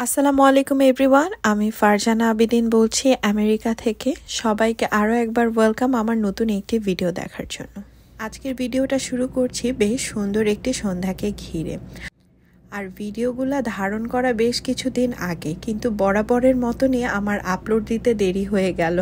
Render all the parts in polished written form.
আসসালামু আলাইকুম এভরিওয়ান, আমি ফারজানা আবিদিন বলছি আমেরিকা থেকে। সবাইকে আরও একবার ওয়েলকাম আমার নতুন একটি ভিডিও দেখার জন্য। আজকের ভিডিওটা শুরু করছি বেশ সুন্দর একটি সন্ধ্যাকে ঘিরে। আর ভিডিওগুলো ধারণ করা বেশ কিছুদিন আগে, কিন্তু বরাবরের মতনই আমার আপলোড দিতে দেরি হয়ে গেল,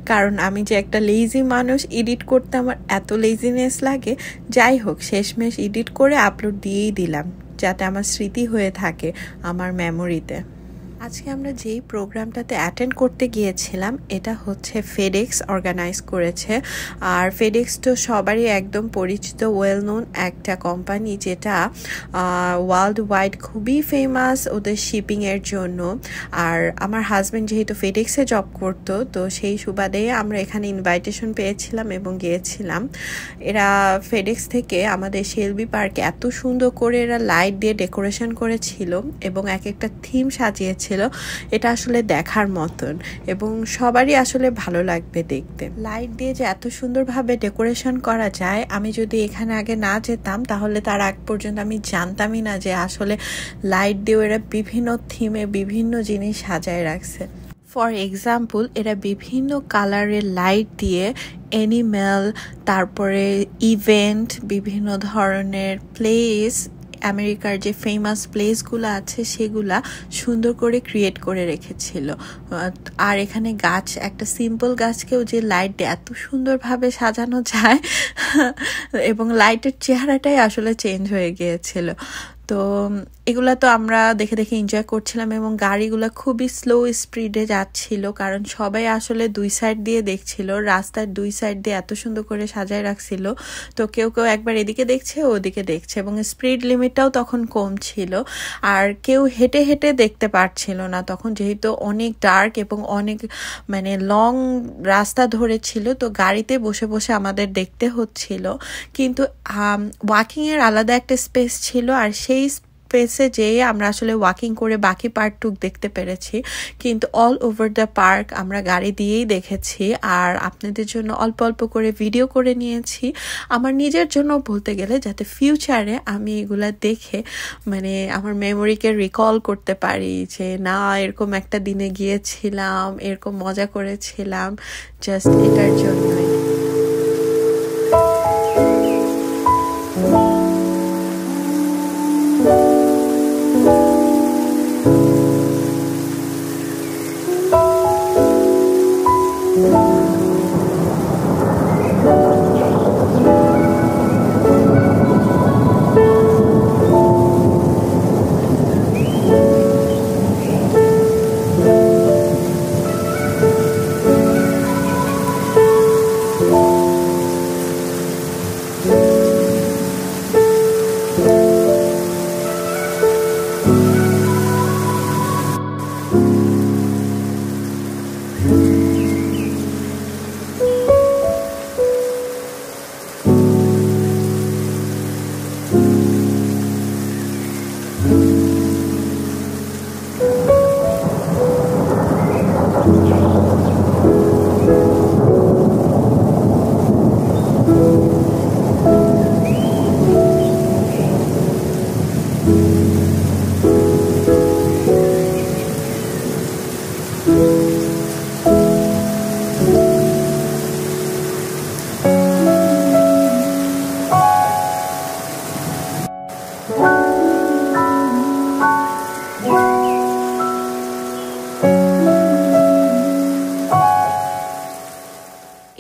কারণ আমি যে একটা লেজি মানুষ, এডিট করতে আমার এত লেজিনেস লাগে। যাই হোক, শেষমেশ এডিট করে আপলোড দিয়েই দিলাম, যাতে আমার স্মৃতি হয়ে থাকে আমার মেমোরিতে। আজকে আমরা যেই প্রোগ্রামটাতে অ্যাটেন্ড করতে গিয়েছিলাম, এটা হচ্ছে ফেডেক্স অর্গানাইজ করেছে। আর ফেডেক্স তো সবারই একদম পরিচিত, ওয়েল নোন একটা কোম্পানি, যেটা ওয়ার্ল্ড ওয়াইড খুবই ফেমাস ওদের শিপিংয়ের জন্য। আর আমার হাজব্যান্ড যেহেতু ফেডেক্সে জব করতো, তো সেই সুবাদে আমরা এখানে ইনভাইটেশন পেয়েছিলাম এবং গিয়েছিলাম। এরা ফেডেক্স থেকে আমাদের শেলবি পার্কে এত সুন্দর করে এরা লাইট দিয়ে ডেকোরেশন করেছিল এবং এক একটা থিম সাজিয়েছে। এটা আসলে দেখার মতন এবং সবারই আসলে ভালো লাগবে দেখতে। লাইট দিয়ে যে এত সুন্দরভাবে ডেকোরেশন করা যায়, আমি যদি এখানে আগে না যেতাম তাহলে তার আগ পর্যন্ত আমি জানতামই না যে আসলে লাইট দিয়ে এরা বিভিন্ন থিমে বিভিন্ন জিনিস সাজায় রাখছে। ফর এক্সাম্পল, এরা বিভিন্ন কালারের লাইট দিয়ে অ্যানিমেল, তারপরে ইভেন্ট, বিভিন্ন ধরনের প্লেস, আমেরিকার যে ফেমাস প্লেসগুলো আছে সেগুলা সুন্দর করে ক্রিয়েট করে রেখেছিল। আর এখানে গাছ, একটা সিম্পল গাছকেও যে লাইট দিয়ে এত সুন্দরভাবে সাজানো যায় এবং লাইটের চেহারাটাই আসলে চেঞ্জ হয়ে গিয়েছিল। তো এগুলা তো আমরা দেখে দেখে এনজয় করছিলাম এবং গাড়িগুলো খুবই স্লো স্পিডে যাচ্ছিল, কারণ সবাই আসলে দুই সাইড দিয়ে দেখছিল, রাস্তার দুই সাইড দিয়ে এত সুন্দর করে সাজায় রাখছিল। তো কেউ কেউ একবার এদিকে দেখছে, ওদিকে দেখছে, এবং স্পিড লিমিটটাও তখন কম ছিল। আর কেউ হেঁটে হেঁটে দেখতে পারছিল না তখন, যেহেতু অনেক ডার্ক এবং অনেক লং রাস্তা ধরেছিল, তো গাড়িতে বসে বসে আমাদের দেখতে হচ্ছিল। কিন্তু ওয়াকিংয়ের আলাদা একটা স্পেস ছিল, আর সেই স্পেসে যেয়ে আমরা আসলে ওয়াকিং করে বাকি পার্কটুক দেখতে পেরেছি। কিন্তু অল ওভার দ্য পার্ক আমরা গাড়ি দিয়েই দেখেছি, আর আপনাদের জন্য অল্প অল্প করে ভিডিও করে নিয়েছি আমার নিজের জন্য বলতে গেলে, যাতে ফিউচারে আমি এগুলা দেখে আমার মেমোরিকে রিকল করতে পারি যে না, এরকম একটা দিনে গিয়েছিলাম, এরকম মজা করেছিলাম, জাস্ট এটার জন্যই।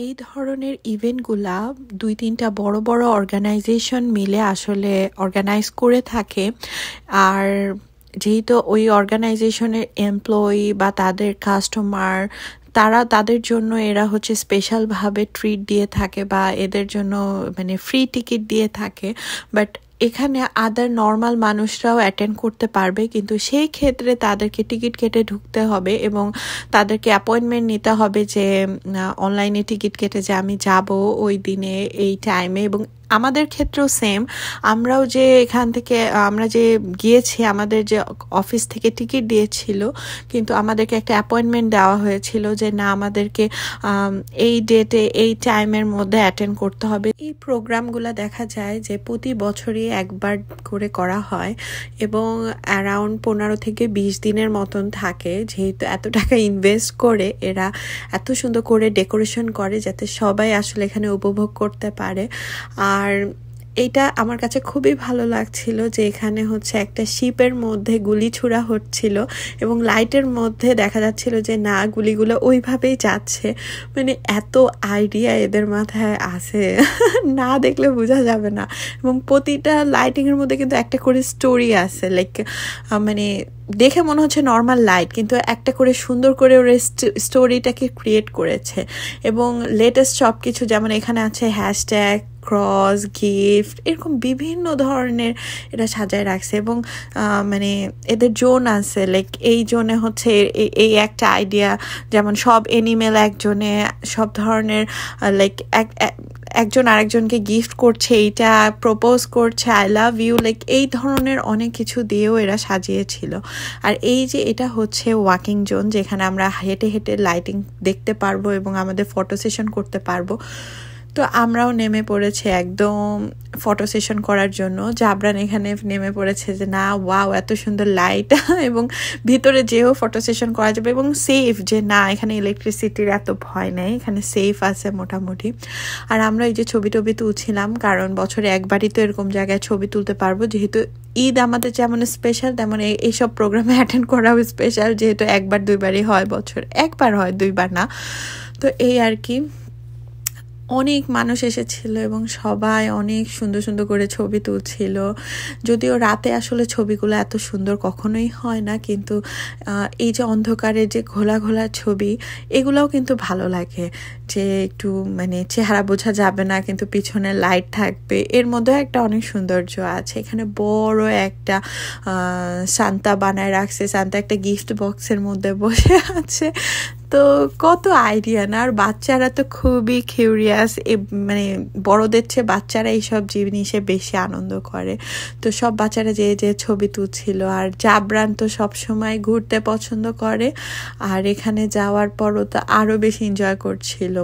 এই ধরনের ইভেন্টগুলা 2-3টা বড় বড় অর্গানাইজেশন মিলে আসলে অর্গানাইজ করে থাকে। আর যেহেতু ওই অর্গানাইজেশনের এমপ্লয়ি বা তাদের কাস্টমার, তাদের জন্য এরা হচ্ছে স্পেশালভাবে ট্রিট দিয়ে থাকে বা এদের জন্য ফ্রি টিকিট দিয়ে থাকে। বাট এখানে আদার নর্মাল মানুষরাও অ্যাটেন্ড করতে পারবে, কিন্তু সেই ক্ষেত্রে তাদেরকে টিকিট কেটে ঢুকতে হবে এবং তাদেরকে অ্যাপয়েন্টমেন্ট নিতে হবে যে অনলাইনে টিকিট কেটে যে আমি যাব ওই দিনে এই টাইমে। এবং আমাদের ক্ষেত্রেও সেম, আমরাও যে এখান থেকে আমরা যে গিয়েছি, আমাদের যে অফিস থেকে টিকিট দিয়েছিল, কিন্তু আমাদেরকে একটা অ্যাপয়েন্টমেন্ট দেওয়া হয়েছিল যে না, আমাদেরকে এই ডেটে এই টাইমের মধ্যে অ্যাটেন্ড করতে হবে। এই প্রোগ্রামগুলো দেখা যায় যে প্রতি বছরই একবার করে করা হয় এবং অ্যারাউন্ড 15 থেকে 20 দিনের মতন থাকে, যেহেতু এত টাকা ইনভেস্ট করে এরা এত সুন্দর করে ডেকোরেশন করে যাতে সবাই আসলে এখানে উপভোগ করতে পারে। আর এটা আমার কাছে খুবই ভালো লাগছিল যে এখানে হচ্ছে একটা শিপের মধ্যে গুলি ছোড়া হচ্ছিল এবং লাইটের মধ্যে দেখা যাচ্ছিল যে না, গুলিগুলো ওইভাবেই যাচ্ছে। মানে এত আইডিয়া এদের মাথায় আছে, না দেখলে বোঝা যাবে না। এবং প্রতিটা লাইটিংয়ের মধ্যে কিন্তু একটা করে স্টোরি আছে, লাইক মানে দেখে মনে হচ্ছে নর্মাল লাইট, কিন্তু একটা করে সুন্দর করে ওরা স্টোরিটাকে ক্রিয়েট করেছে। এবং লেটেস্ট সব কিছু, যেমন এখানে আছে হ্যাশট্যাগ, ক্রস, গিফট, এরকম বিভিন্ন ধরনের এটা সাজায় রাখছে। এবং মানে এদের জোন আছে, লাইক এই জোনে হচ্ছে এই একটা আইডিয়া, যেমন সব এনিমেল একজনে, সব ধরনের লাইক একজন আরেকজনকে গিফট করছে, এইটা প্রপোজ করছে আই লাভ ইউ, লাইক এই ধরনের অনেক কিছু দিয়েও এরা সাজিয়েছিল। আর এই যে এটা হচ্ছে ওয়াকিং জোন, যেখানে আমরা হেঁটে হেঁটে লাইটিং দেখতে পারবো এবং আমাদের ফটো সেশন করতে পারবো। তো আমরাও নেমে পড়েছে একদম ফটো সেশন করার জন্য। জাবরান এখানে নেমে পড়েছে যে না, ওয়াও এত সুন্দর লাইট, এবং ভিতরে যেও ফটো সেশন করা যাবে এবং সেফ, যে না এখানে ইলেকট্রিসিটির এত ভয় নেই, এখানে সেফ আছে মোটামুটি। আর আমরা এই যে ছবি টবি তুলছিলাম, কারণ বছরে একবারই তো এরকম জায়গায় ছবি তুলতে পারবো, যেহেতু ঈদ আমাদের যেমন স্পেশাল তেমন এইসব প্রোগ্রামে অ্যাটেন্ড করাও স্পেশাল, যেহেতু একবার দুইবারই হয়, বছর একবার হয়, দুইবার না। তো এই আর কি, অনেক মানুষ এসেছিল এবং সবাই অনেক সুন্দর সুন্দর করে ছবি তুলছিল। যদিও রাতে আসলে ছবিগুলো এত সুন্দর কখনোই হয় না, কিন্তু এই যে অন্ধকারে যে ঘোলা ঘোলা ছবি, এগুলোও কিন্তু ভালো লাগে, যে একটু মানে চেহারা বোঝা যাবে না কিন্তু পিছনে লাইট থাকবে, এর মধ্যে একটা অনেক সৌন্দর্য আছে। এখানে বড় একটা সান্তা বানায় রাখছে, সান্তা একটা গিফট বক্সের মধ্যে বসে আছে। তো কত আইডিয়া না। আর বাচ্চারা তো খুবই কিউরিয়াস, মানে বড়দের চেয়ে বাচ্চারা এইসব জিনিসে বেশি আনন্দ করে। তো সব বাচ্চারা যে যে ছবি তুলছিল। আর জাবরান তো সবসময় ঘুরতে পছন্দ করে, আর এখানে যাওয়ার পরও তো আরো বেশি এনজয় করছিল।